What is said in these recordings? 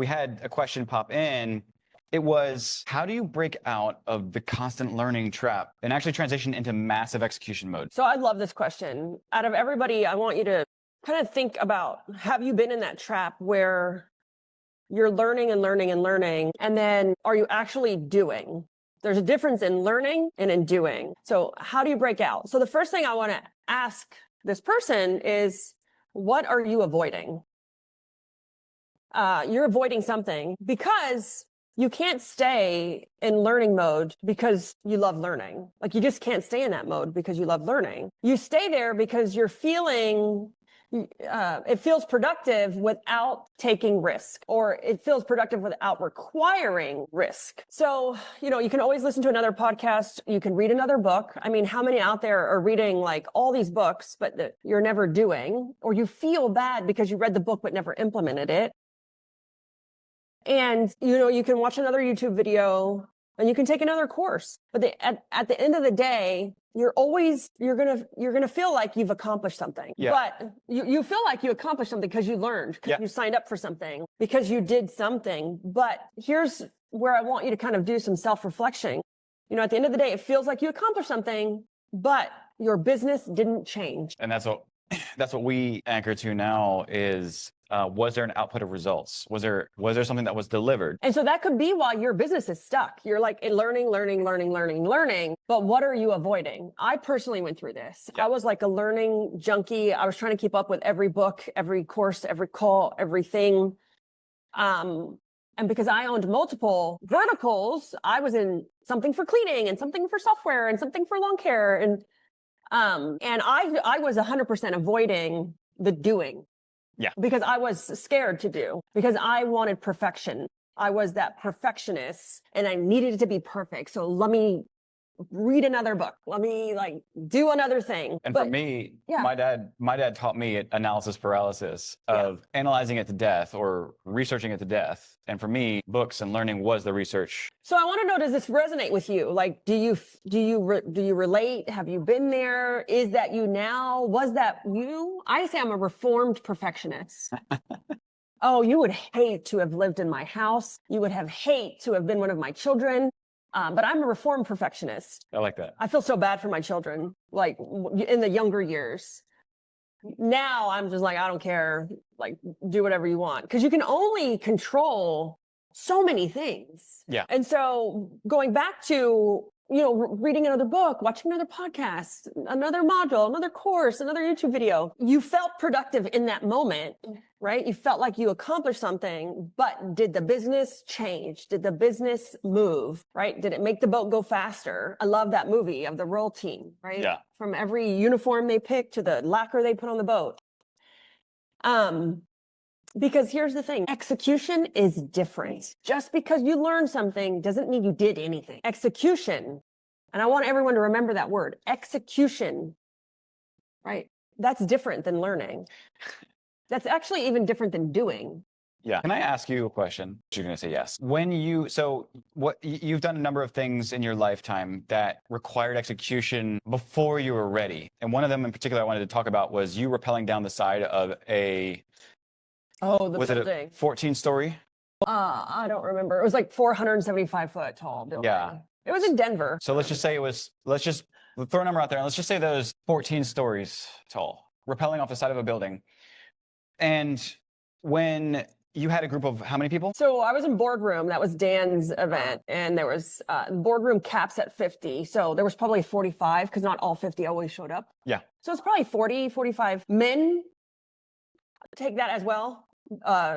We had a question pop in. It was, how do you break out of the constant learning trap and actually transition into massive execution mode? So I love this question. Out of everybody, I want you to kind of think about, have you been in that trap where you're learning and learning and learning, and then are you actually doing? There's a difference in learning and in doing. So how do you break out? So the first thing I want to ask this person is, what are you avoiding? You're avoiding something because you can't stay in learning mode because you love learning. Like, you just can't stay in that mode because you love learning. You stay there because you're feeling it feels productive without taking risk, or it feels productive without requiring risk. So, you can always listen to another podcast. You can read another book. I mean, how many out there are reading like all these books, but that you're never doing, or you feel bad because you read the book but never implemented it? And, you can watch another YouTube video and you can take another course, but at the end of the day, you're going to feel like you've accomplished something. Yeah. But you feel like you accomplished something because you learned, because you signed up for something, because you did something. But here's where I want you to kind of do some self-reflection. At the end of the day, it feels like you accomplished something, but your business didn't change. And that's what we anchor to now is, was there an output of results? Was there something that was delivered? And so that could be why your business is stuck. You're like learning, but what are you avoiding? I personally went through this. I was like a learning junkie. I was trying to keep up with every book, every course, every call, everything. And because I owned multiple verticals, I was in something for cleaning and something for software and something for lawn care. And I was 100% avoiding the doing. Yeah. Because I was scared to do, because I wanted perfection. I was that perfectionist and I needed it to be perfect. So let me read another book. Let me do another thing. And for me, my dad taught me analysis paralysis of analyzing it to death or researching it to death. And for me, books and learning was the research. So I want to know, does this resonate with you? Like, do you relate? Have you been there? Is that you now? Was that you? I say I'm a reformed perfectionist. Oh, you would hate to have lived in my house. You would have hate to have been one of my children. But I'm a reformed perfectionist. I like that. I feel so bad for my children, like in the younger years. Now I'm just like, I don't care, like, do whatever you want. Because you can only control so many things. Yeah. And so going back to, reading another book, watching another podcast, another module, another course, another YouTube video, you felt productive in that moment, right? You felt like you accomplished something, but did the business change? Did the business move, right? Did it make the boat go faster? I love that movie of the roll team, right? Yeah. From every uniform they pick to the lacquer they put on the boat. Because here's the thing, execution is different. Just because you learned something doesn't mean you did anything. Execution, and I want everyone to remember that word, execution, right? That's different than learning. That's actually even different than doing. Yeah. Can I ask you a question? You're going to say yes. You've done a number of things in your lifetime that required execution before you were ready. And one of them in particular I wanted to talk about was you rappelling down the side of was building. It a 14-story? I don't remember. It was like 475 foot tall building. Yeah. It was in Denver. So let's just throw a number out there and let's just say that was 14 stories tall, rappelling off the side of a building. And when you had a group of how many people? So I was in boardroom. That was Dan's event. And there was boardroom caps at 50. So there was probably 45 because not all 50 always showed up. Yeah. So it's probably 40, 45 men. Take that as well.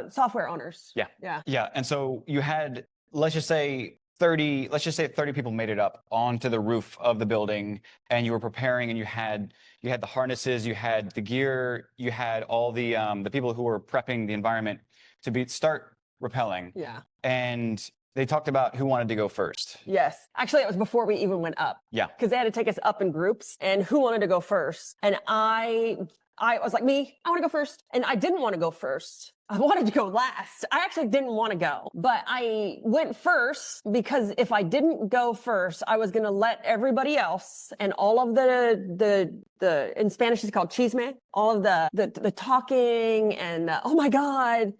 Software owners. Yeah. Yeah. Yeah. And so you had, let's just say 30 people made it up onto the roof of the building, and you were preparing, and you had the harnesses, you had the gear, you had all the people who were prepping the environment to start rappelling. Yeah. And they talked about who wanted to go first. Yes. Actually, it was before we even went up. Yeah. Because they had to take us up in groups, and who wanted to go first? And I was like, I want to go first. And I didn't want to go first. I wanted to go last. I actually didn't want to go, but I went first because if I didn't go first, I was going to let everybody else and all of the in Spanish it's called chisme, all of the talking and oh my God.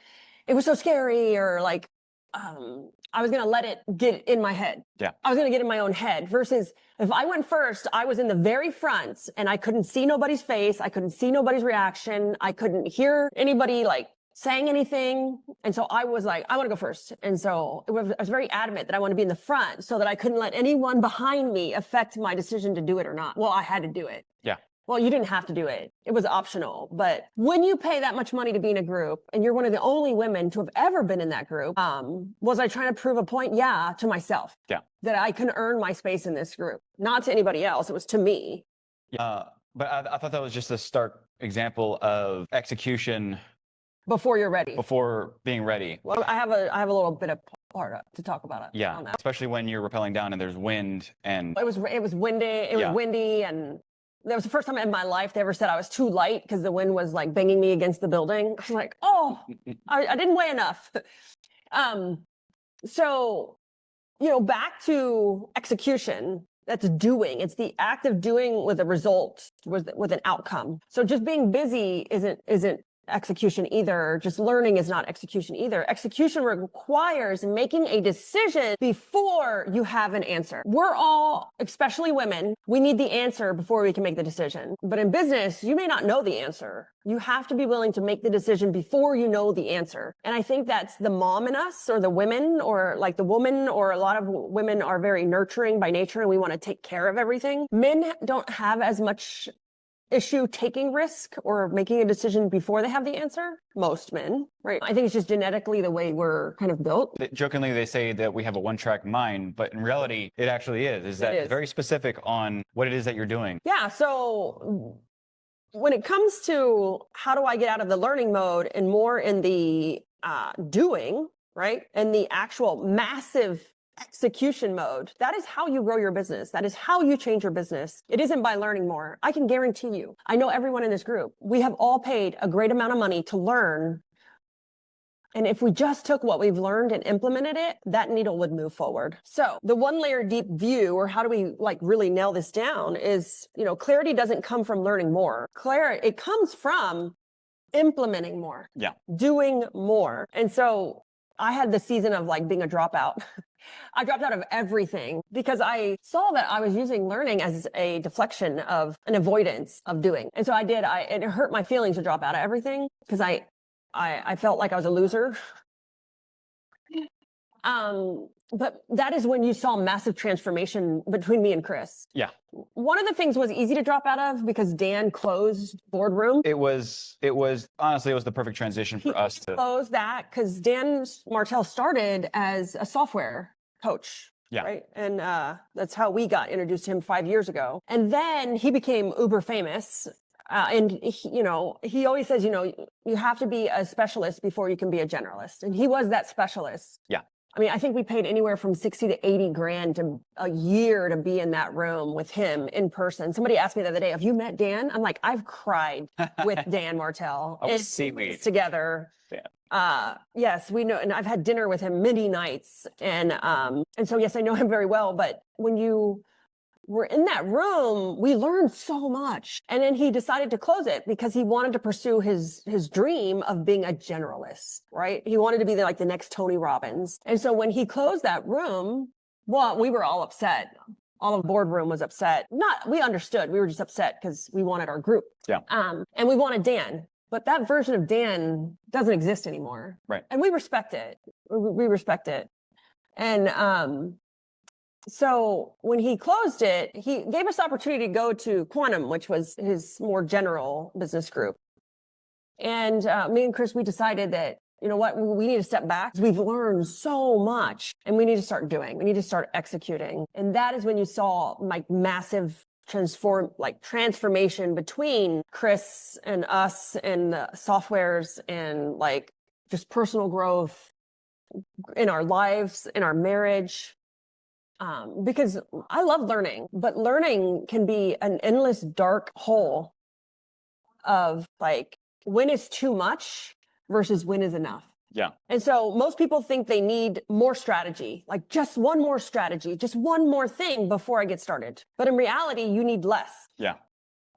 it was so scary, or like, I was going to let it get in my head. Yeah. I was going to get in my own head, versus if I went first, I was in the very front and I couldn't see nobody's face. I couldn't see nobody's reaction. I couldn't hear anybody like saying anything. And so I was like, I want to go first. And so I was very adamant that I want to be in the front so that I couldn't let anyone behind me affect my decision to do it or not. Well, I had to do it. Yeah. Well, you didn't have to do it. It was optional. But when you pay that much money to be in a group, and you're one of the only women to have ever been in that group, was I trying to prove a point? Yeah, to myself. Yeah. That I can earn my space in this group. Not to anybody else. It was to me. But I thought that was just a stark example of execution Before you're ready. before being ready. Well, I have a little bit of part to talk about it. Yeah. On that. Especially when you're rappelling down and there's wind and It was windy. It was windy, and that was the first time in my life they ever said I was too light because the wind was like banging me against the building. I was like, oh, I didn't weigh enough. So, back to execution. That's doing. It's the act of doing with a result, with an outcome. So just being busy isn't execution either. Just learning is not execution either. Execution requires making a decision before you have an answer. We're all, especially women, we need the answer before we can make the decision. But in business, you may not know the answer. You have to be willing to make the decision before you know the answer. And I think that's the mom in us, or the women, or like the woman, or a lot of women are very nurturing by nature and we want to take care of everything. Men don't have as much issue taking risk or making a decision before they have the answer. Most men, right? I think it's just genetically the way we're kind of built. Jokingly, they say that we have a one-track mind, but in reality, it actually is that very specific on what it is that you're doing. Yeah. So when it comes to how do I get out of the learning mode and more in the doing, right? And the actual massive execution mode, that is how you grow your business. That is how you change your business. It isn't by learning more. I can guarantee you, I know everyone in this group, we have all paid a great amount of money to learn. And if we just took what we've learned and implemented it, that needle would move forward. So the one layer deep view, or how do we like really nail this down, is, clarity doesn't come from learning more. It comes from implementing more. Yeah. Doing more. And so I had the season of like being a dropout. I dropped out of everything because I saw that I was using learning as a deflection of an avoidance of doing. And so it hurt my feelings to drop out of everything because I felt like I was a loser. But that is when you saw massive transformation between me and Chris. Yeah. One of the things was easy to drop out of because Dan closed Boardroom. It was honestly, it was the perfect transition for us to close that because Dan Martell started as a software coach. Yeah. Right. And that's how we got introduced to him 5 years ago. And then he became uber famous. And he always says, you have to be a specialist before you can be a generalist. And he was that specialist. Yeah. I mean, I think we paid anywhere from 60 to 80 grand a year to be in that room with him in person. Somebody asked me the other day, have you met Dan? I'm like, I've cried with Dan Martell. Seaweed together. Yeah. Yes, we know. And I've had dinner with him many nights. And so, yes, I know him very well. But when you were in that room, we learned so much. And then he decided to close it because he wanted to pursue his dream of being a generalist, right? He wanted to be like the next Tony Robbins. And so when he closed that room, well, we were all upset. All of Boardroom was upset. We understood. We were just upset because we wanted our group. Yeah. And we wanted Dan. But that version of Dan doesn't exist anymore. Right. And we respect it. We respect it. And so when he closed it, he gave us the opportunity to go to Quantum, which was his more general business group. And me and Chris, we decided that, you know what, we need to step back. We've learned so much and we need to start doing. We need to start executing. And that is when you saw like massive transformation between Chris and us and the softwares and like just personal growth in our lives, in our marriage. Because I love learning, but learning can be an endless dark hole of like when is too much versus when is enough. Yeah. And so most people think they need more strategy, like just one more strategy, just one more thing before I get started. But in reality, you need less. Yeah.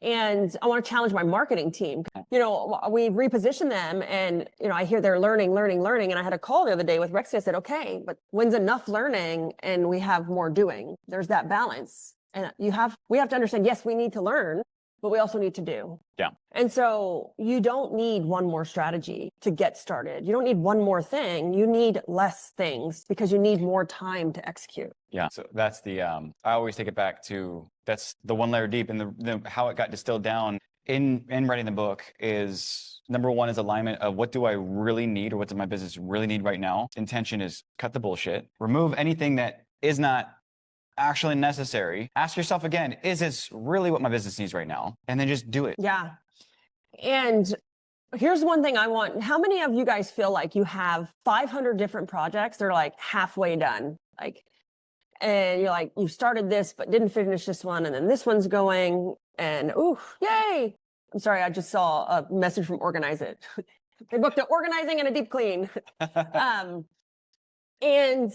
And I want to challenge my marketing team. You know, we reposition them and, you know, I hear they're learning. And I had a call the other day with Rexy. I said, okay, but when's enough learning and we have more doing? There's that balance. And we have to understand, yes, we need to learn, but we also need to do. Yeah. And so you don't need one more strategy to get started. You don't need one more thing. You need less things because you need more time to execute. Yeah. So that's the, I always take it back to, that's the one layer deep, and the how it got distilled down in writing the book is, number one is alignment of what do I really need, or what does my business really need right now? Intention is cut the bullshit, remove anything that is not actually necessary. Ask yourself again, is this really what my business needs right now? And then just do it. Yeah. And here's one thing I want. How many of you guys feel like you have 500 different projects? They're like halfway done. And you're like, you started this, but didn't finish this one. And then this one's going and ooh, yay. I'm sorry. I just saw a message from Organize It. They booked an organizing and a deep clean. And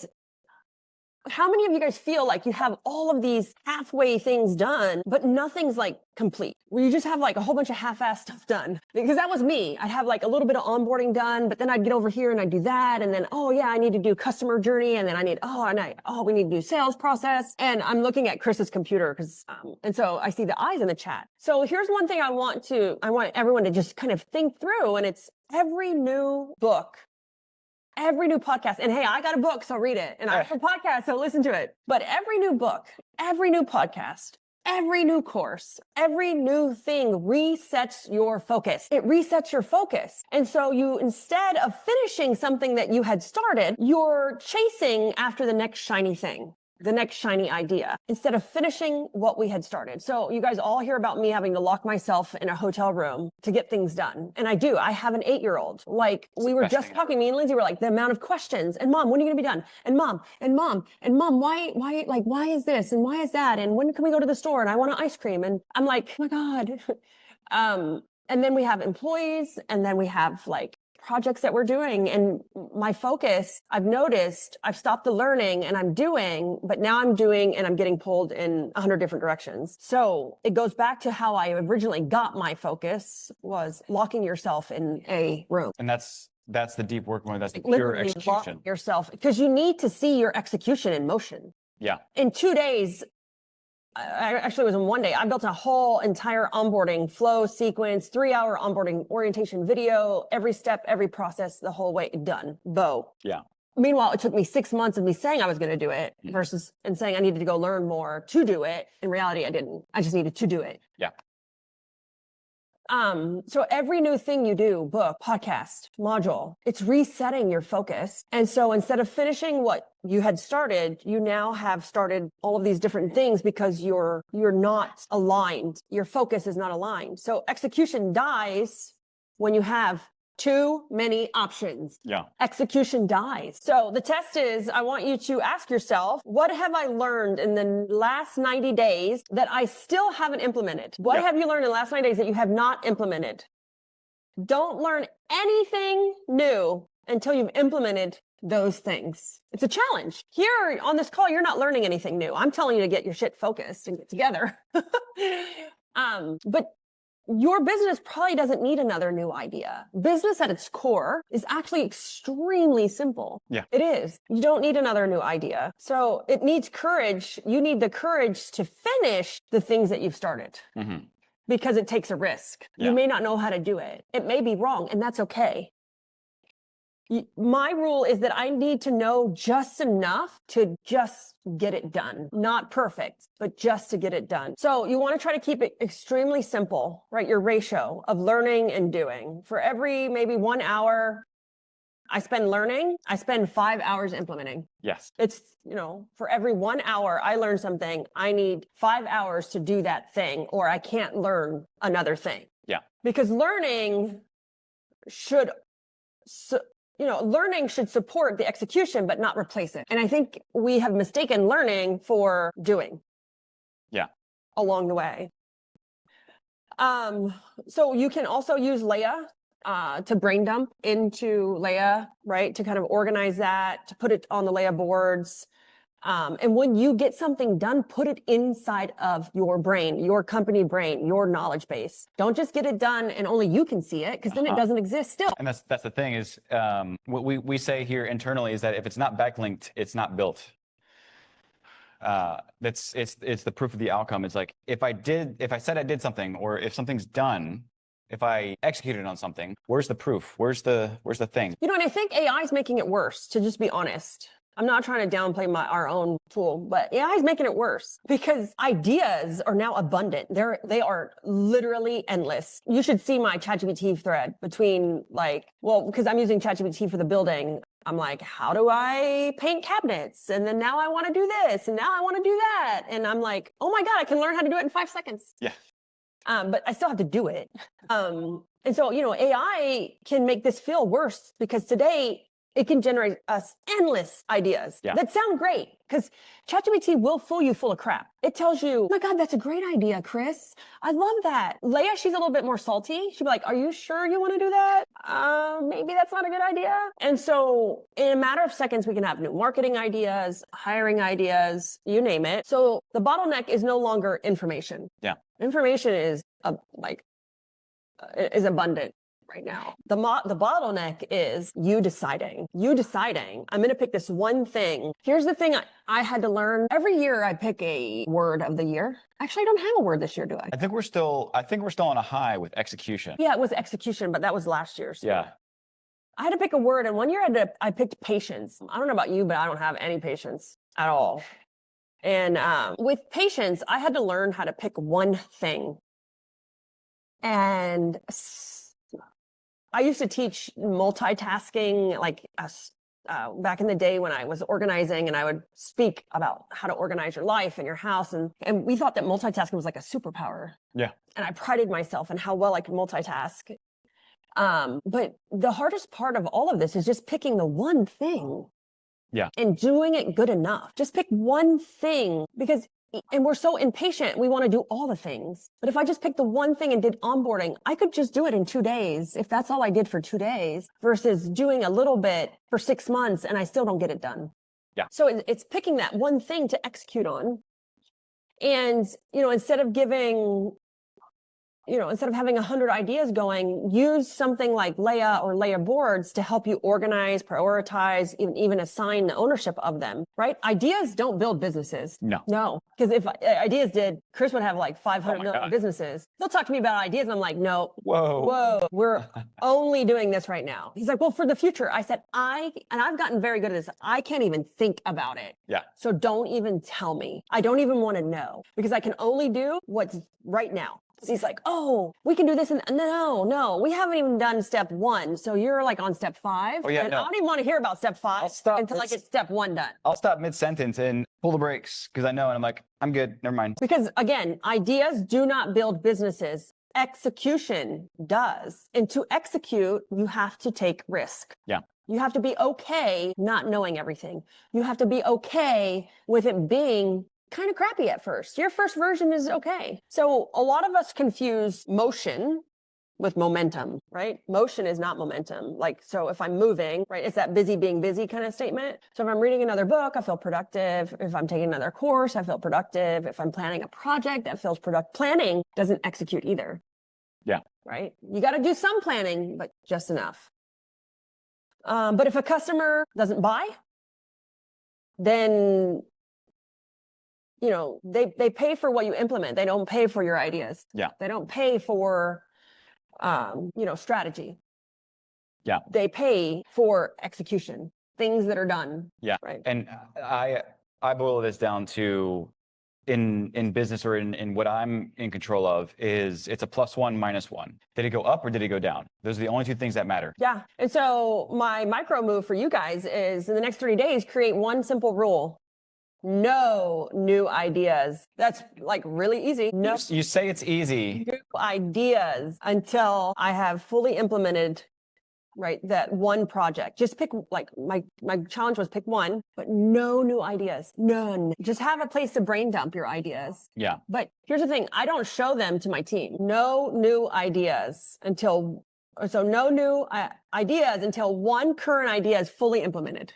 how many of you guys feel like you have all of these halfway things done, but nothing's like complete, where you just have like a whole bunch of half-assed stuff done? Because that was me. I'd have like a little bit of onboarding done, but then I'd get over here and I'd do that. And then, oh yeah, I need to do customer journey. And then we need to do sales process. And I'm looking at Chris's computer and so I see the eyes in the chat. So here's one thing I want everyone to just kind of think through. And it's every new book, every new podcast. And hey, I got a book, so read it. And I have a podcast, so listen to it. But every new book, every new podcast, every new course, every new thing resets your focus. It resets your focus. And so instead of finishing something that you had started, you're chasing after the next shiny thing, the next shiny idea, instead of finishing what we had started. So you guys all hear about me having to lock myself in a hotel room to get things done. And I do. I have an 8-year-old. Like we were just talking, me and Lindsay were like, the amount of questions. And mom, when are you gonna be done? And mom, why is this? And why is that? And when can we go to the store? And I want an ice cream. And I'm like, oh my God. And then we have employees, and then we have like projects that we're doing. And my focus, I've noticed, I've stopped the learning and I'm doing, but now I'm doing and I'm getting pulled in 100 different directions. So it goes back to how I originally got my focus, was locking yourself in a room. And that's the deep work mode. That's the pure execution. Yourself, because you need to see your execution in motion. Yeah. In 2 days, it was in 1 day. I built a whole entire onboarding flow sequence, 3-hour onboarding orientation video, every step, every process, the whole way done. Bow. Yeah. Meanwhile, it took me 6 months of me saying I was going to do it versus and saying I needed to go learn more to do it. In reality, I didn't. I just needed to do it. Yeah. So every new thing you do, book, podcast, module, it's resetting your focus. And so instead of finishing what you had started, you now have started all of these different things because you're not aligned. Your focus is not aligned. So execution dies when you have too many options. Yeah. Execution dies. So the test is, I want you to ask yourself, what have I learned in the last 90 days that I still haven't implemented? What have you learned in the last 90 days that you have not implemented? Don't learn anything new until you've implemented those things. It's a challenge. Here on this call, you're not learning anything new. I'm telling you to get your shit focused and get together. But your business probably doesn't need another new idea. Business at its core is actually extremely simple. Yeah. It is. You don't need another new idea. So it needs courage. You need the courage to finish the things that you've started because it takes a risk. Yeah. You may not know how to do it. It may be wrong, and that's okay. My rule is that I need to know just enough to just get it done. Not perfect, but just to get it done. So you want to try to keep it extremely simple, right? Your ratio of learning and doing. For every maybe 1 hour I spend learning, I spend 5 hours implementing. Yes. It's, for every 1 hour I learn something, I need 5 hours to do that thing, or I can't learn another thing. Yeah. Because learning should support the execution, but not replace it. And I think we have mistaken learning for doing. Yeah. Along the way. So you can also use Leia to brain dump into Leia, right? To kind of organize that, to put it on the Leia boards. And when you get something done, put it inside of your brain, your company brain, your knowledge base. Don't just get it done and only you can see it, because then it doesn't exist still. And that's the thing is, what we say here internally is that if it's not backlinked, it's not built. It's the proof of the outcome. It's like if I said I did something, or if something's done, if I executed on something, where's the proof? Where's the thing? You know, and I think AI is making it worse, to just be honest. I'm not trying to downplay our own tool, but AI is making it worse because ideas are now abundant. They are literally endless. You should see my ChatGPT thread between because I'm using ChatGPT for the building. I'm like, how do I paint cabinets? And then now I want to do this, and now I want to do that. And I'm like, oh my God, I can learn how to do it in 5 seconds. Yeah. But I still have to do it. And so, AI can make this feel worse because today it can generate us endless ideas that sound great, because ChatGPT will fool you full of crap. It tells you, oh my God, that's a great idea, Chris. I love that. Leia, she's a little bit more salty. She'll be like, are you sure you want to do that? Maybe that's not a good idea. And so in a matter of seconds, we can have new marketing ideas, hiring ideas, you name it. So the bottleneck is no longer information. Yeah. Information is abundant right now. The bottleneck is you deciding, I'm going to pick this one thing. Here's the thing I had to learn. Every year I pick a word of the year. Actually, I don't have a word this year, do I? I think we're still on a high with execution. Yeah, it was execution, but that was last year. So. Yeah. I had to pick a word, and one year I picked patience. I don't know about you, but I don't have any patience at all. And with patience, I had to learn how to pick one thing. And I used to teach multitasking, back in the day when I was organizing, and I would speak about how to organize your life and your house. And we thought that multitasking was like a superpower. Yeah. And I prided myself in how well I could multitask. But the hardest part of all of this is just picking the one thing. Yeah. And doing it good enough. Just pick one thing, and we're so impatient. We want to do all the things. But if I just picked the one thing and did onboarding, I could just do it in 2 days. If that's all I did for 2 days, versus doing a little bit for 6 months and I still don't get it done. Yeah. So it's picking that one thing to execute on. And, instead of having 100 ideas going, use something like Leia or Leia boards to help you organize, prioritize, even assign the ownership of them, right? Ideas don't build businesses. No. Because if ideas did, Chris would have 500 million businesses. They'll talk to me about ideas, and I'm like, no. Whoa. We're only doing this right now. He's like, well, for the future. I said, I've gotten very good at this. I can't even think about it. Yeah. So don't even tell me. I don't even want to know, because I can only do what's right now. He's like, oh, we can do this. And no, we haven't even done step 1. So you're on step 5. Oh, yeah, and I don't even want to hear about step 5 until I get step 1 done. I'll stop mid-sentence and pull the brakes because I know, and I'm like, I'm good. Never mind. Because again, ideas do not build businesses. Execution does. And to execute, you have to take risk. Yeah. You have to be okay not knowing everything. You have to be okay with it being kind of crappy at first. Your first version is okay. So a lot of us confuse motion with momentum, right? Motion is not momentum. So if I'm moving, right, it's that busy being busy kind of statement. So if I'm reading another book, I feel productive. If I'm taking another course, I feel productive. If I'm planning a project, that feels productive. Planning doesn't execute either. Yeah. Right? You got to do some planning, but just enough. But if a customer doesn't buy, then they pay for what you implement. They don't pay for your ideas. Yeah. They don't pay for, strategy. Yeah. They pay for execution, things that are done. Yeah. Right. And I boil this down to in business, or in what I'm in control of, is it's a +1, -1. Did it go up or did it go down? Those are the only 2 things that matter. Yeah. And so my micro move for you guys is, in the next 30 days, create one simple rule. No new ideas. That's really easy. No, You say it's easy. new ideas until I have fully implemented, right, that one project. Just pick, my challenge was pick one, but no new ideas. None. Just have a place to brain dump your ideas. Yeah. But here's the thing. I don't show them to my team. No new ideas until one current idea is fully implemented.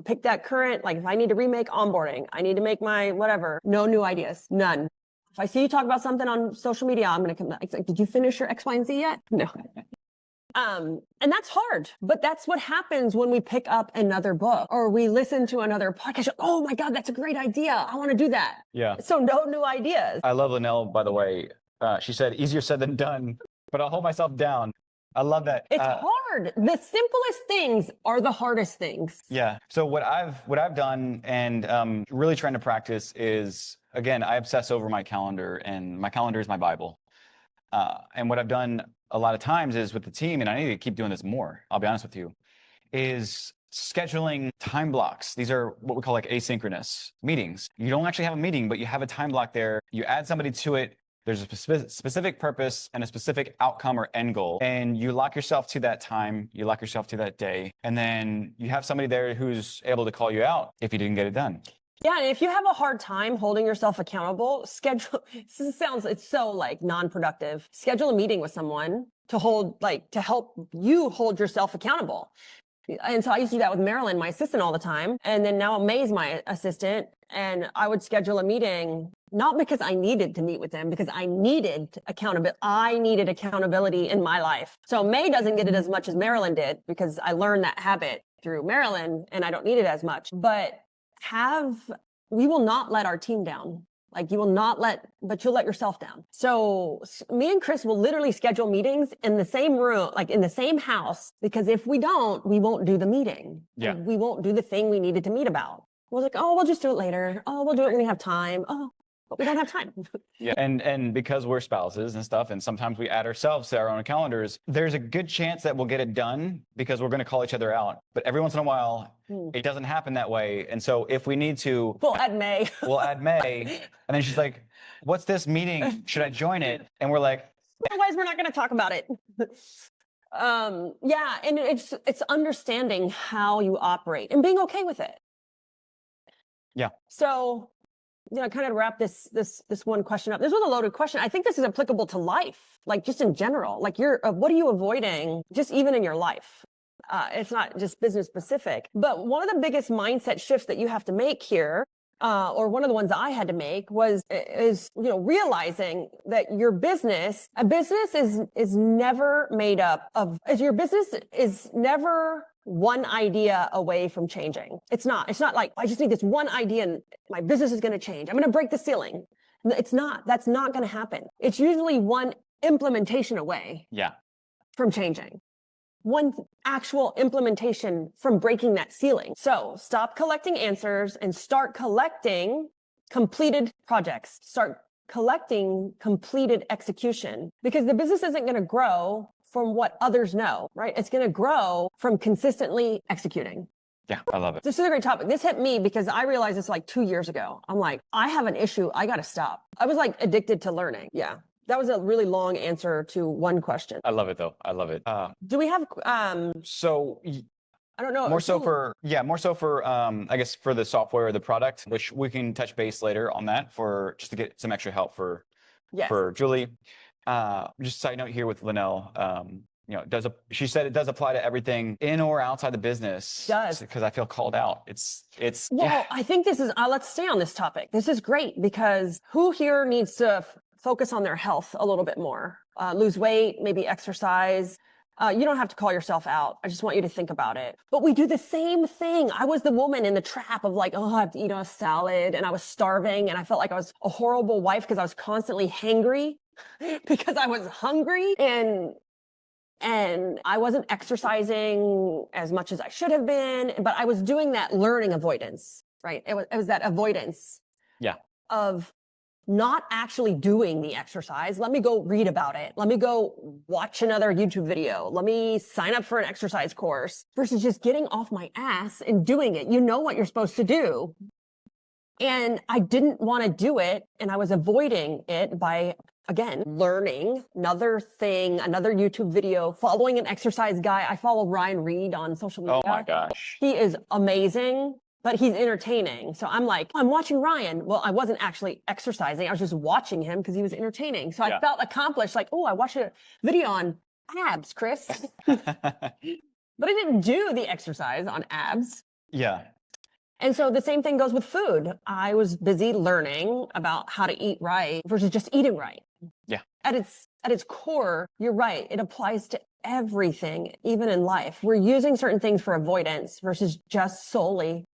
pick that current, like if I need to remake onboarding, I need to make my whatever, no new ideas, none. If I see you talk about something on social media, I'm going to come back. It's like, did you finish your X, Y, and Z yet? No. And that's hard, but that's what happens when we pick up another book or we listen to another podcast. Oh my God, that's a great idea. I want to do that. Yeah. So no new ideas. I love Linnell, by the way. She said, easier said than done, but I'll hold myself down. I love that. It's hard. The simplest things are the hardest things. Yeah. So what I've done and really trying to practice is, again, I obsess over my calendar, and my calendar is my Bible. And what I've done a lot of times is with the team, and I need to keep doing this more, I'll be honest with you, is scheduling time blocks. These are what we call like asynchronous meetings. You don't actually have a meeting, but you have a time block there. You add somebody to it. There's a specific purpose and a specific outcome or end goal. And you lock yourself to that time. You lock yourself to that day. And then you have somebody there who's able to call you out if you didn't get it done. Yeah, and if you have a hard time holding yourself accountable, it's so like non-productive. Schedule a meeting with someone to help you hold yourself accountable. And so I used to do that with Marilyn, my assistant, all the time. And then now May's my assistant. And I would schedule a meeting, not because I needed to meet with them, because I needed accountability. I needed accountability in my life. So May doesn't get it as much as Marilyn did, because I learned that habit through Marilyn and I don't need it as much. But we will not let our team down. Like you'll let yourself down. So me and Chris will literally schedule meetings in the same room, like in the same house, because if we don't, we won't do the meeting. Yeah. We won't do the thing we needed to meet about. We're like, oh, we'll just do it later. Oh, we'll do it when we have time. Oh, but we don't have time. Yeah. And because we're spouses and stuff, and sometimes we add ourselves to our own calendars, there's a good chance that we'll get it done because we're going to call each other out. But every once in a while, it doesn't happen that way. And so if we need to, we'll add May. We'll add May. And then she's like, what's this meeting? Should I join it? And we're like, otherwise we're not going to talk about it. Yeah. And it's understanding how you operate and being okay with it. Yeah. So, kind of wrap this one question up. This was a loaded question. I think this is applicable to life, like just in general. Like what are you avoiding just even in your life? It's not just business specific, but one of the biggest mindset shifts that you have to make here, or one of the ones I had to make is realizing that a business is never made up of, your business is never one idea away from changing. It's not like I just need this one idea and my business is going to change. I'm going to break the ceiling. It's not. That's not going to happen. It's usually one implementation away. Yeah. From changing. One actual implementation from breaking that ceiling. So stop collecting answers and start collecting completed projects. Start collecting completed execution, because the business isn't going to grow from what others know, right? It's going to grow from consistently executing. Yeah, I love it. This is a great topic. This hit me because I realized this like 2 years ago. I'm like, I have an issue. I got to stop. I was like addicted to learning. Yeah. That was a really long answer to one question. I love it though. I love it. Do we have, so I don't know. more so for, I guess for the software or the product, which we can touch base later on that for just to get some extra help for Julie. Just a side note here with Linnell, she said it does apply to everything in or outside the business. Does. Because I feel called out. I think this is, let's stay on this topic. This is great because who here needs to focus on their health a little bit more, lose weight, maybe exercise. You don't have to call yourself out. I just want you to think about it. But we do the same thing. I was the woman in the trap of like, I have to eat a salad, and I was starving, and I felt like I was a horrible wife because I was constantly hangry because I was hungry, and I wasn't exercising as much as I should have been, but I was doing that learning avoidance, right? It was that avoidance of not actually doing the exercise. Let me go read about it. Let me go watch another YouTube video. Let me sign up for an exercise course versus just getting off my ass and doing it. You know what you're supposed to do. And I didn't want to do it. And I was avoiding it by, again, learning another thing, another YouTube video, following an exercise guy. I follow Ryan Reed on social media. Oh my gosh. He is amazing. But he's entertaining. So I'm like, I'm watching Ryan. Well, I wasn't actually exercising. I was just watching him because he was entertaining. So I felt accomplished. Like, I watched a video on abs, Chris. But I didn't do the exercise on abs. Yeah. And so the same thing goes with food. I was busy learning about how to eat right versus just eating right. Yeah. At its core, you're right. It applies to everything, even in life. We're using certain things for avoidance versus just solely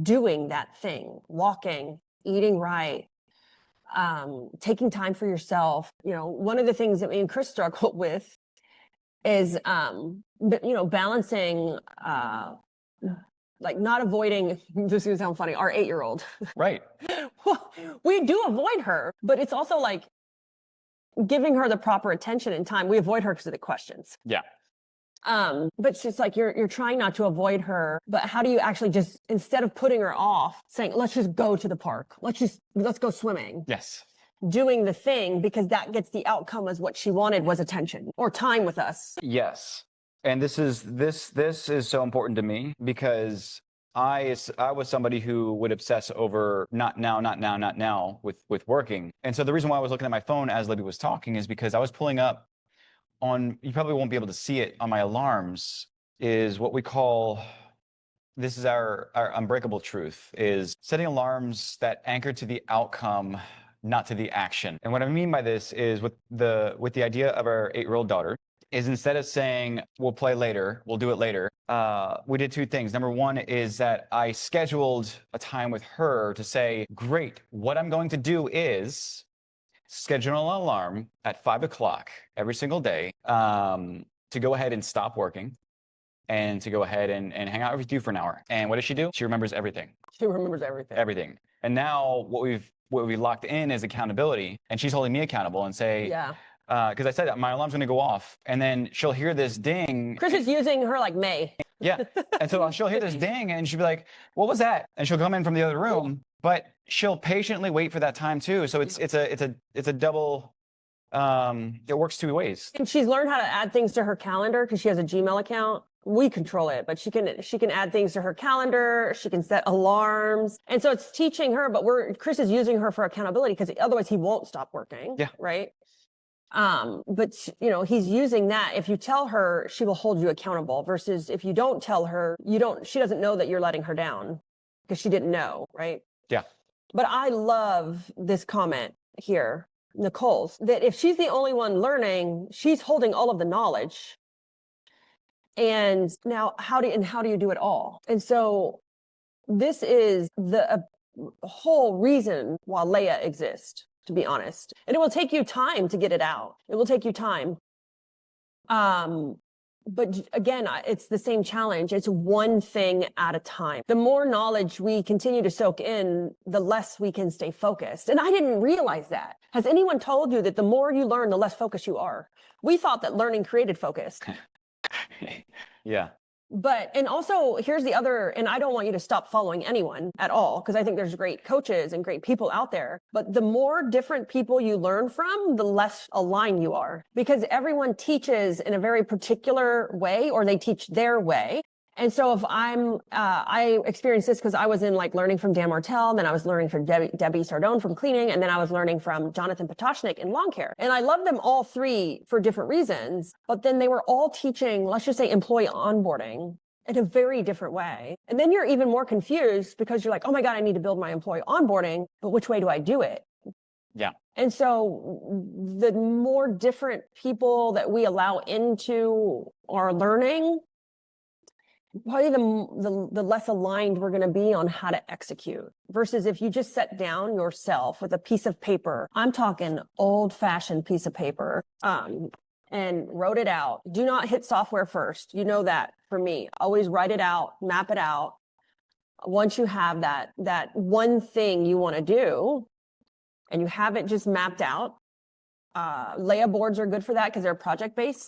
doing that thing, walking, eating right, taking time for yourself. You know, one of the things that me and Chris struggle with is, balancing, like not avoiding, this is gonna sound funny, our 8-year-old. Right. Well, we do avoid her, but it's also like giving her the proper attention and time. We avoid her because of the questions. Yeah. But she's like, you're trying not to avoid her, but how do you actually just, instead of putting her off, saying, let's just go to the park. Let's go swimming. Yes. Doing the thing, because that gets the outcome as what she wanted was attention or time with us. Yes. And this is so important to me because I was somebody who would obsess over not now with working. And so the reason why I was looking at my phone as Libby was talking is because I was pulling up on, you probably won't be able to see it on my alarms, is what we call, this is our unbreakable truth, is setting alarms that anchor to the outcome, not to the action. And what I mean by this is with the idea of our 8-year-old daughter, is instead of saying, we'll play later, we'll do it later, we did 2 things. Number 1 is that I scheduled a time with her to say, great, what I'm going to do is schedule an alarm at 5 o'clock every single day to go ahead and stop working and to go ahead and hang out with you for an hour. And what does she do? She remembers everything. She remembers everything. Everything. And now what we've locked in is accountability, and she's holding me accountable and say, Yeah. Because I said that my alarm's going to go off, and then she'll hear this ding. Chris is using her like May. Yeah. And so she'll hear this ding, and she'll be like, what was that? And she'll come in from the other room, but she'll patiently wait for that time too. So it's a double, it works 2 ways. And she's learned how to add things to her calendar because she has a Gmail account. We control it, but she can add things to her calendar. She can set alarms. And so it's teaching her, but Chris is using her for accountability because otherwise he won't stop working. Yeah. Right. But he's using that. If you tell her, she will hold you accountable versus if you don't tell her, she doesn't know that you're letting her down because she didn't know. Right. Yeah. But I love this comment here, Nicole's, that if she's the only one learning, she's holding all of the knowledge. And now how do you do it all? And so this is the whole reason why Leia exists, to be honest. And it will take you time to get it out. It will take you time. But again, it's the same challenge. It's one thing at a time. The more knowledge we continue to soak in, the less we can stay focused. And I didn't realize that. Has anyone told you that the more you learn, the less focused you are? We thought that learning created focus. Yeah. And also here's the other, and I don't want you to stop following anyone at all, because I think there's great coaches and great people out there. But the more different people you learn from, the less aligned you are, because everyone teaches in a very particular way, or they teach their way. And so if I experienced this because I was in like learning from Dan Martell, then I was learning from Debbie Sardone from cleaning, and then I was learning from Jonathan Potocznik in lawn care. And I love them all 3 for different reasons, but then they were all teaching, let's just say, employee onboarding in a very different way. And then you're even more confused because you're like, oh my God, I need to build my employee onboarding, but which way do I do it? Yeah. And so the more different people that we allow into our learning, probably the less aligned we're going to be on how to execute versus if you just set down yourself with a piece of paper. I'm talking old fashioned piece of paper, and wrote it out. Do not hit software first. You know that for me, always write it out, map it out. Once you have that one thing you want to do and you have it just mapped out, Leia boards are good for that because they're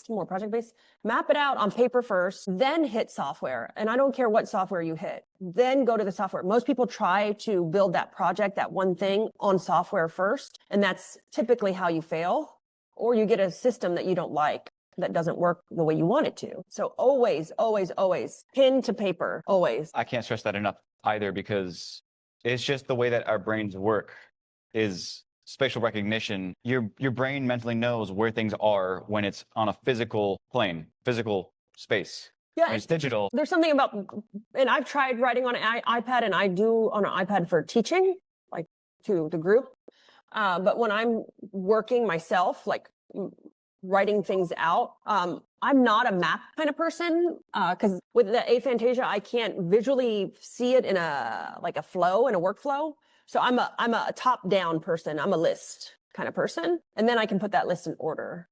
more project-based. Map it out on paper first, then hit software. And I don't care what software you hit, then go to the software. Most people try to build that project, that one thing on software first. And that's typically how you fail, or you get a system that you don't like that doesn't work the way you want it to. So always, always, always pen to paper, always. I can't stress that enough either, because it's just the way that our brains work is spatial recognition. Your brain mentally knows where things are when it's on a physical plane, physical space. Yeah, it's digital. there's something about, and I've tried writing on an iPad, and I do on an iPad for teaching, like to the group. But when I'm working myself, like writing things out, I'm not a map kind of person, because with the aphantasia, I can't visually see it in a flow, in a workflow. So I'm a top down person. I'm a list kind of person, and then I can put that list in order.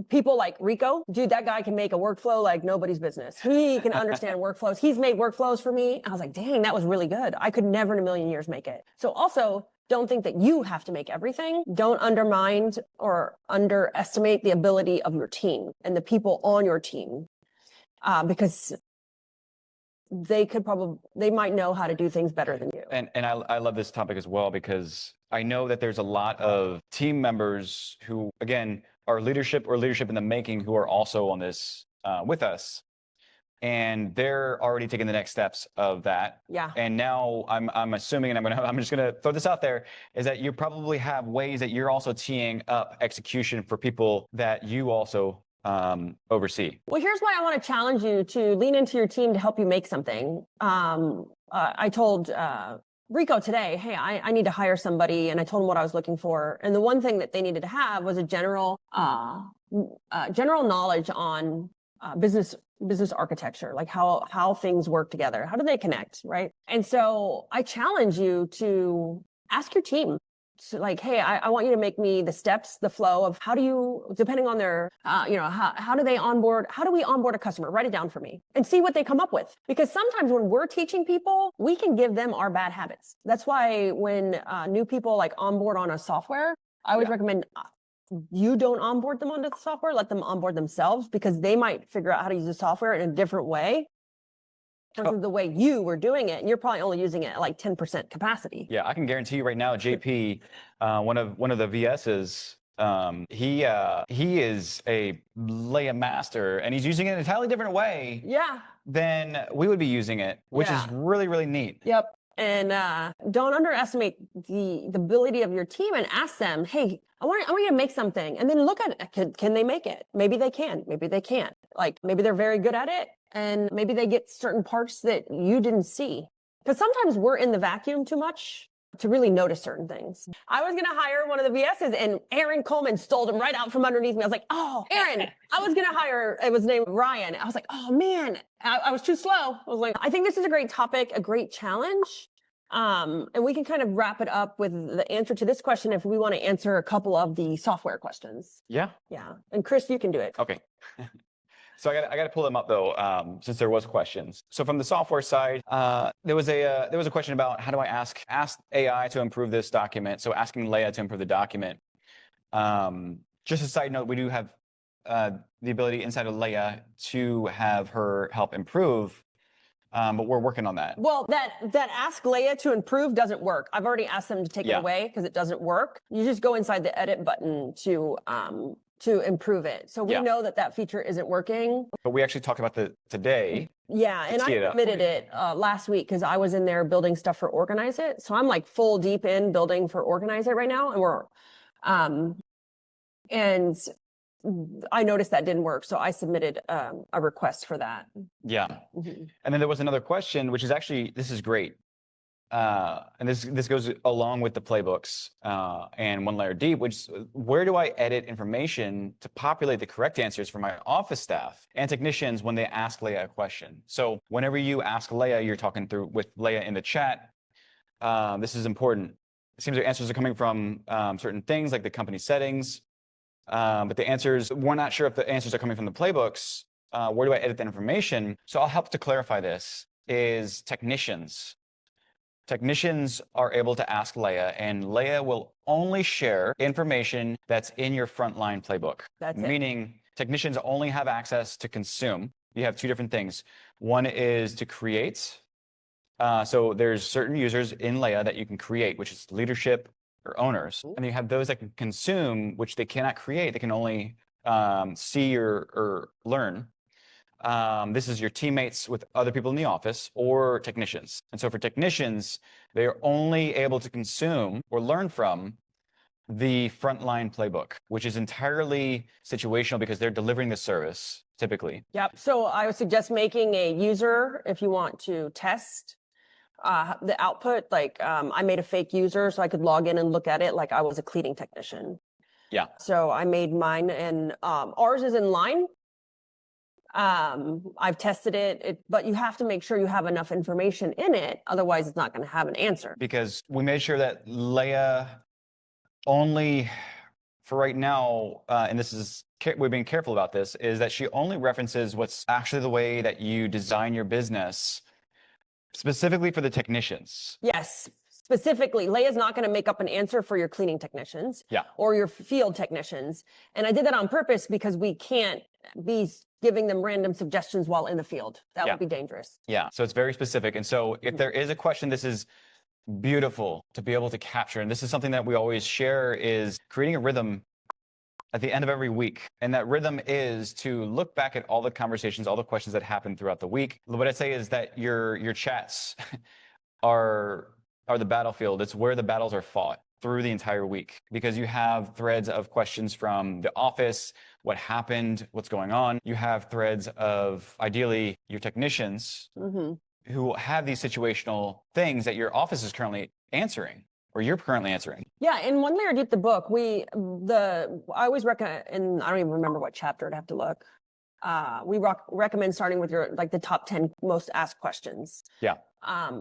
People like Rico, dude, that guy can make a workflow like nobody's business. He can understand workflows. He's made workflows for me. I was like, dang, that was really good. I could never in a million years make it. So also, don't think that you have to make everything. Don't undermine or underestimate the ability of your team and the people on your team, because they might know how to do things better than you. And I love this topic as well, because I know that there's a lot of team members who, again, are leadership or leadership in the making, who are also on this with us. And they're already taking the next steps of that. Yeah. And now I'm assuming, and I'm just gonna throw this out there, is that you probably have ways that you're also teeing up execution for people that you also oversee. Well, here's why I want to challenge you to lean into your team to help you make something. I told Rico today, hey, I need to hire somebody, and I told him what I was looking for. And the one thing that they needed to have was a general knowledge on business architecture, like how things work together. How do they connect, right? And so I challenge you to ask your team. So like, hey, I want you to make me the steps, the flow of how do you, depending on their, how do they onboard? How do we onboard a customer? Write it down for me and see what they come up with. Because sometimes when we're teaching people, we can give them our bad habits. That's why when new people like onboard on a software, I always recommend you don't onboard them onto the software, let them onboard themselves, because they might figure out how to use the software in a different way versus the way you were doing it. And you're probably only using it at like 10% capacity. Yeah, I can guarantee you right now, JP, one of the VSs, he is a Leia master, and he's using it in a entirely different way than we would be using it, which is really, really neat. Yep. And don't underestimate the ability of your team, and ask them, hey, I want you to make something, and then look at it. Can they make it? Maybe they can, maybe they can't. Like maybe they're very good at it, and maybe they get certain parts that you didn't see. Because sometimes we're in the vacuum too much to really notice certain things. I was going to hire one of the VSs, and Aaron Coleman stole him right out from underneath me. I was like, oh, Aaron, I was going to hire, it was named Ryan. I was like, oh man, I was too slow. I was like, I think this is a great topic, a great challenge. And we can kind of wrap it up with the answer to this question if we want to answer a couple of the software questions. Yeah. Yeah. And Chris, you can do it. Okay. So I got to pull them up though, since there was questions. So from the software side, there was a question about how do I ask AI to improve this document. So asking Leia to improve the document. Just a side note, we do have the ability inside of Leia to have her help improve. But we're working on that. Well, that ask Leia to improve doesn't work. I've already asked them to take it away because it doesn't work. You just go inside the edit button to improve it. So we know that feature isn't working. But we actually talked about today. Yeah, and I submitted it last week because I was in there building stuff for Organize It. So I'm like full deep in building for Organize It right now, and we're and I noticed that didn't work, so I submitted a request for that. Yeah, and then there was another question, which is actually, this is great, and this goes along with the playbooks and One Layer Deep, which is, where do I edit information to populate the correct answers for my office staff and technicians when they ask Leia a question? So whenever you ask Leia, you're talking through with Leia in the chat. This is important. It seems like answers are coming from certain things like the company settings. But the answers, we're not sure if the answers are coming from the playbooks. Where do I edit the information? So I'll help to clarify this, is technicians. Technicians are able to ask Leia, and Leia will only share information that's in your frontline playbook. That's it. Meaning technicians only have access to consume. You have two different things. One is to create. So there's certain users in Leia that you can create, which is leadership or owners. And you have those that can consume, which they cannot create. They can only see or learn. This is your teammates with other people in the office or technicians. And so for technicians, they are only able to consume or learn from the frontline playbook, which is entirely situational because they're delivering the service typically? Yep. So I would suggest making a user if you want to test the output. Like I made a fake user so I could log in and look at it like I was a cleaning technician. Yeah. So I made mine, and ours is in line. I've tested it, but you have to make sure you have enough information in it. Otherwise, it's not going to have an answer. Because we made sure that Leia only, for right now, and this is, we've been careful about this, is that she only references what's actually the way that you design your business, specifically for the technicians. Yes. Specifically, Leia's not going to make up an answer for your cleaning technicians or your field technicians. And I did that on purpose because we can't be giving them random suggestions while in the field. That would be dangerous. Yeah. So it's very specific. And so if there is a question, this is beautiful to be able to capture. And this is something that we always share, is creating a rhythm at the end of every week. And that rhythm is to look back at all the conversations, all the questions that happened throughout the week. What I'd say is that your chats are the battlefield. It's where the battles are fought through the entire week, because you have threads of questions from the office, what happened, what's going on. You have threads of, ideally, your technicians who have these situational things that your office is currently answering, or you're currently answering. Yeah, in One Layer Deep, the book, I always recommend, and I don't even remember what chapter, I'd have to look. We recommend starting with the top 10 most asked questions. Yeah.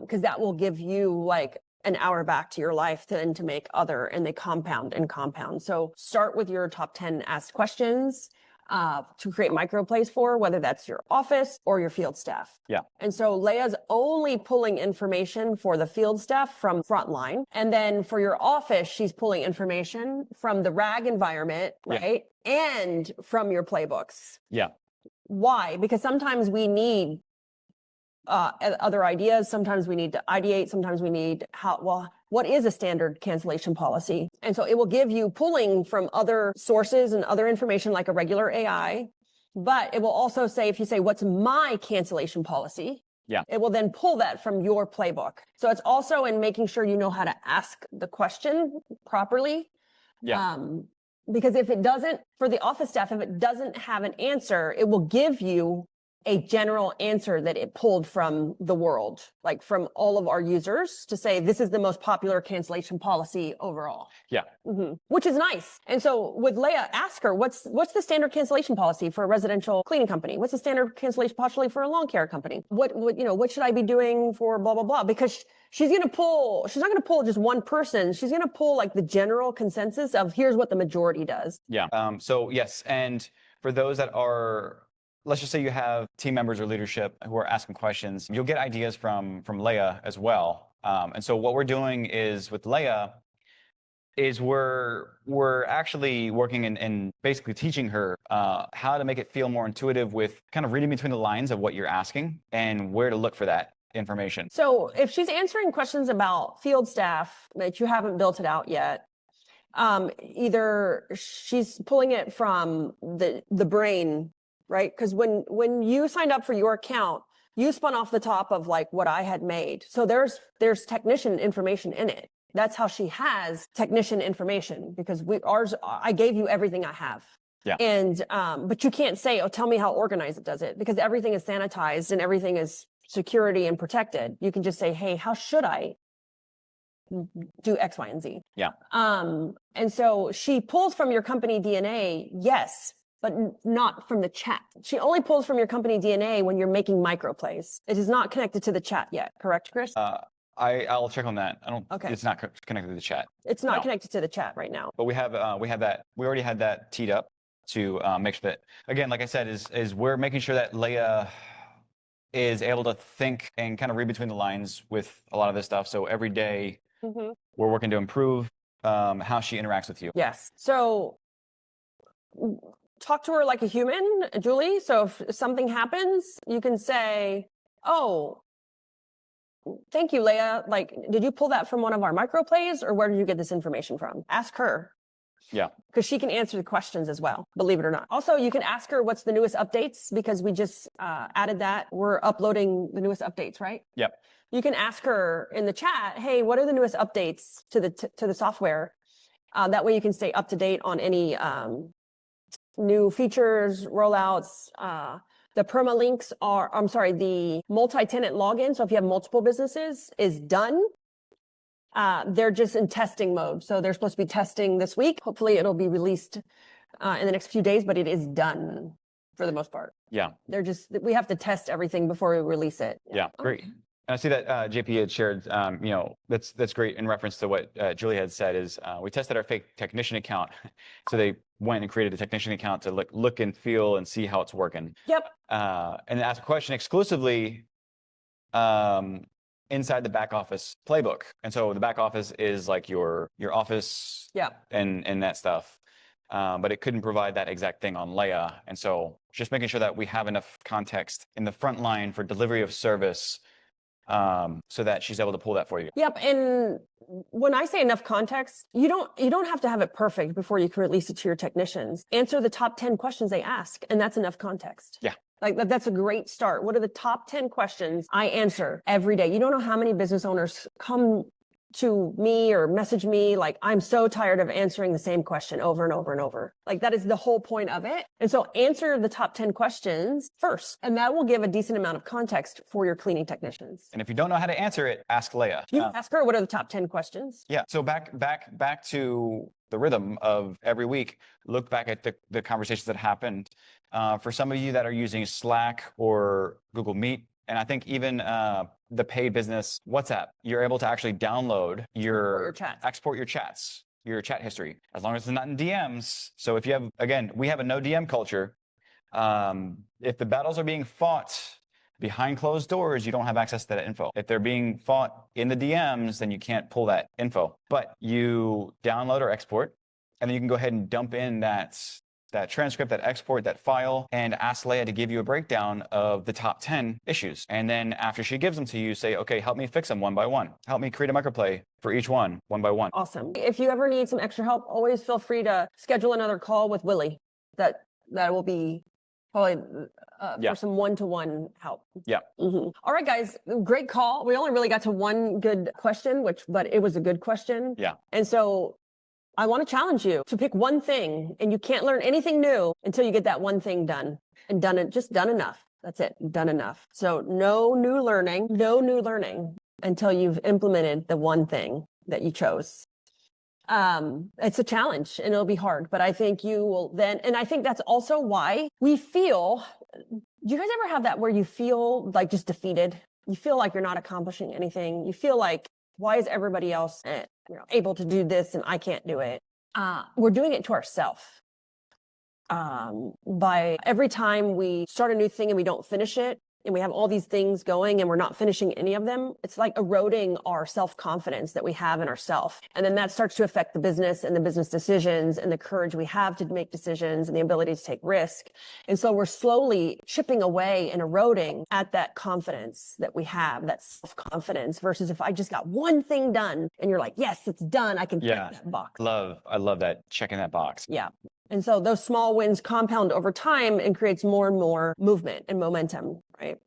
Because that will give you like an hour back to your life to make other, and they compound and compound. So start with your top 10 asked questions to create microplays for, whether that's your office or your field staff. Yeah. And so Leia's only pulling information for the field staff from Frontline. And then for your office, she's pulling information from the RAG environment, right? Yeah. And from your playbooks. Yeah. Why? Because sometimes we need other ideas. Sometimes we need to ideate. Sometimes we need what is a standard cancellation policy? And so it will give you pulling from other sources and other information like a regular AI, but it will also say, if you say, what's my cancellation policy? Yeah. It will then pull that from your playbook. So it's also in making sure you know how to ask the question properly. Yeah. Because if it doesn't, for the office staff, if it doesn't have an answer, it will give you a general answer that it pulled from the world, like from all of our users, to say, this is the most popular cancellation policy overall. Yeah. Which is nice. And so with Leia, ask her, what's the standard cancellation policy for a residential cleaning company? What's the standard cancellation policy for a lawn care company? What should I be doing for blah, blah, blah? Because she's not going to pull just one person. She's going to pull like the general consensus of here's what the majority does. Yeah. So yes. And for those that are, let's just say you have team members or leadership who are asking questions, you'll get ideas from Leia as well. And so what we're doing is with Leia is we're actually working and basically teaching her how to make it feel more intuitive, with kind of reading between the lines of what you're asking and where to look for that information. So if she's answering questions about field staff, but you haven't built it out yet, either she's pulling it from the brain, right? Because when you signed up for your account, you spun off the top of like what I had made. So there's technician information in it. That's how she has technician information, because I gave you everything I have. Yeah. And but you can't say, oh, tell me how organized it does it, because everything is sanitized and everything is security and protected. You can just say, hey, how should I do X, Y, and Z? Yeah. And so she pulls from your company DNA, yes, but not from the chat. She only pulls from your company DNA when you're making microplays. It is not connected to the chat yet, correct, Chris? I'll check on that. Okay. It's not connected to the chat. It's not connected to the chat right now. But we already had that teed up to make sure that, again, like I said, is we're making sure that Leia is able to think and kind of read between the lines with a lot of this stuff. So every day we're working to improve how she interacts with you. Yes. So talk to her like a human, Julie. So if something happens, you can say, oh, thank you, Leia. Like, did you pull that from one of our microplays, or where did you get this information from? Ask her. Yeah. Because she can answer the questions as well, believe it or not. Also, you can ask her what's the newest updates, because we just added that. We're uploading the newest updates, right? Yep. You can ask her in the chat, hey, what are the newest updates to the software? That way you can stay up to date on any new features, rollouts. The permalinks the multi-tenant login. So if you have multiple businesses is done. They're just in testing mode. So they're supposed to be testing this week. Hopefully it'll be released in the next few days, but it is done for the most part. Yeah. We have to test everything before we release it. Yeah, great. And I see that JP had shared, that's great in reference to what Julie had said is we tested our fake technician account. So they went and created a technician account to look and feel and see how it's working. Yep. And ask a question exclusively inside the back office playbook. And so the back office is like your office and that stuff. But it couldn't provide that exact thing on Leia. And so just making sure that we have enough context in the front line for delivery of service so that she's able to pull that for you. Yep. And when I say enough context, you don't have to have it perfect before you can release it to your technicians. Answer the top 10 questions they ask, and that's enough context. Yeah. Like that's a great start. What are the top 10 questions I answer every day? You don't know how many business owners come to me or message me like, I'm so tired of answering the same question over and over and over. Like that is the whole point of it. And so answer the top 10 questions first, and that will give a decent amount of context for your cleaning technicians. And if you don't know how to answer it, ask Leia. You ask her, what are the top 10 questions? Yeah. So back to the rhythm of every week, look back at the conversations that happened. For some of you that are using Slack or Google Meet, and I think even the paid business WhatsApp, you're able to actually download export your chats, your chat history, as long as it's not in DMs. So if you have, again, we have a no DM culture. If the battles are being fought behind closed doors, you don't have access to that info. If they're being fought in the DMs, then you can't pull that info. But you download or export, and then you can go ahead and dump in that transcript, that export, that file, and ask Leia to give you a breakdown of the top 10 issues. And then after she gives them to you, say, okay, help me fix them one by one. Help me create a microplay for each one by one. Awesome. If you ever need some extra help, always feel free to schedule another call with Willie. That will be probably for some one-to-one help. Yeah. Mm-hmm. All right, guys, great call. We only really got to one good question, but it was a good question. Yeah. And so I want to challenge you to pick one thing, and you can't learn anything new until you get that one thing done and just done enough. That's it. Done enough. So no new learning until you've implemented the one thing that you chose. It's a challenge and it'll be hard, but I think you will then, and I think that's also why do you guys ever have that where you feel like just defeated? You feel like you're not accomplishing anything. You feel like, why is everybody else able to do this and I can't do it? We're doing it to ourselves. By every time we start a new thing and we don't finish it, and we have all these things going and we're not finishing any of them, it's like eroding our self-confidence that we have in ourselves. And then that starts to affect the business and the business decisions and the courage we have to make decisions and the ability to take risk. And so we're slowly chipping away and eroding at that confidence that we have, that self-confidence, versus if I just got one thing done and you're like, yes, it's done, I can check that box. I love that, checking that box. Yeah. And so those small wins compound over time and creates more and more movement and momentum, right?